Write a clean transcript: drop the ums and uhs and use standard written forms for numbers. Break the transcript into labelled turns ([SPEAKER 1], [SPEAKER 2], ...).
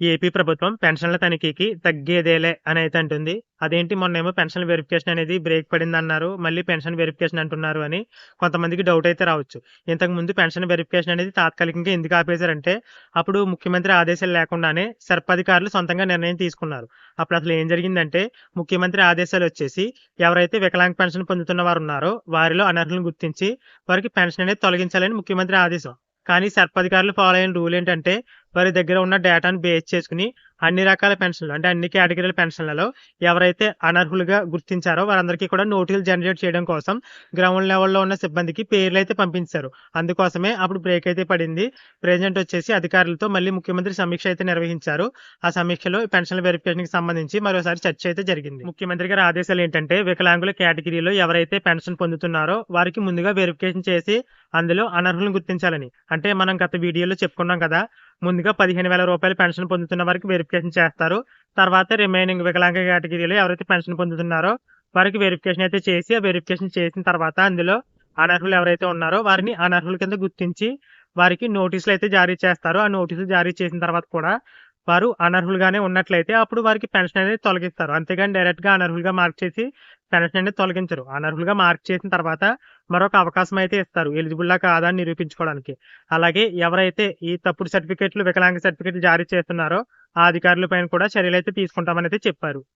[SPEAKER 1] AP ప్రభుత్వం పెన్షన్ల తనిఖీకి తగ్గేదేలే అని అయితే అంటుంది. అదేంటి మొన్నేమో పెన్షన్ వెరిఫికేషన్ అనేది బ్రేక్ పడిందన్నారు. మళ్ళీ పెన్షన్ వెరిఫికేషన్ అంటున్నారు అని కొంతమందికి డౌట్ అయితే రావచ్చు. ఇంతకుముందు పెన్షన్ వెరిఫికేషన్ అనేది తాత్కాలికంగా ఎందుకు ఆపేశారంటే, అప్పుడు ముఖ్యమంత్రి ఆదేశాలు లేకుండానే సర్పధికారులు సొంతంగా నిర్ణయం తీసుకున్నారు. అప్పుడు అసలు ఏం జరిగిందంటే, ముఖ్యమంత్రి ఆదేశాలొచ్చేసి ఎవరైతే వికలాంగ పెన్షన్ పొందుతున్న వారున్నారో వారిలో అనర్హులను గుర్తించి వారికి పెన్షన్ అనేది తొలగించాలని ముఖ్యమంత్రి ఆదేశం. కానీ సర్పధికారులు ఫాలో అయిన రూల్ ఏంటంటే, వారి దగ్గర ఉన్న డేటాను బేస్ చేసుకొని అన్ని రకాల పెన్షన్లు అంటే అన్ని కేటగిరీల పెన్షన్లలో ఎవరైతే అనర్హులుగా గుర్తించారో వారందరికీ కూడా నోటీసులు జనరేట్ చేయడం కోసం గ్రౌండ్ లెవెల్‌లో ఉన్న సిబ్బందికి పేర్లయితే పంపించారు. అందుకోసమే అప్పుడు బ్రేక్ అయితే పడింది. ప్రెజెంట్ వచ్చేసి అధికారులతో మళ్ళీ ముఖ్యమంత్రి సమీక్ష అయితే నిర్వహించారు. ఆ సమీక్షలో పెన్షన్ల వెరిఫికేషన్‌కి సంబంధించి మరోసారి చర్చ అయితే జరిగింది. ముఖ్యమంత్రి గారి ఆదేశాలు ఏంటంటే, వికలాంగుల కేటగిరీలో ఎవరైతే పెన్షన్ పొందుతున్నారో వారికి ముందుగా వెరిఫికేషన్ చేసి అందులో అనర్హులను గుర్తించాలని. అంటే మనం గత వీడియోలో చెప్పుకున్నాం కదా! ముందుగా రూ. 15,000 పెన్షన్ పొందుతున్న వారికి వెరిఫికేషన్ చేస్తారు. తర్వాత రిమైనింగ్ వికలాంగ కేటగిరీలో ఎవరైతే పెన్షన్ పొందుతున్నారో వారికి వెరిఫికేషన్ అయితే చేసి, ఆ వెరిఫికేషన్ చేసిన తర్వాత అందులో అనర్హులు ఎవరైతే ఉన్నారో వారిని అనర్హుల కింద గుర్తించి వారికి నోటీసులయితే జారీ చేస్తారు. ఆ నోటీసులు జారీ చేసిన తర్వాత కూడా వారు అనర్హులుగానే ఉన్నట్లయితే అప్పుడు వారికి పెన్షన్ అనేది తొలగిస్తారు. అంతేగాని డైరెక్ట్‌గా అనర్హులుగా మార్క్ చేసి పెన్షన్ అనేది తొలగించరు. అనర్హులుగా మార్క్ చేసిన తర్వాత మరొక అవకాశం అయితే ఇస్తారు. ఎలిజిబుల్లా కాదా అని నిరూపించుకోవడానికి. అలాగే ఎవరైతే ఈ తప్పుడు సర్టిఫికేట్‌లు, వికలాంగ సర్టిఫికేట్‌లు జారీ చేస్తున్నారో ఆ అధికారుల పైన కూడా చర్యలైతే తీసుకుంటామనైతే చెప్పారు.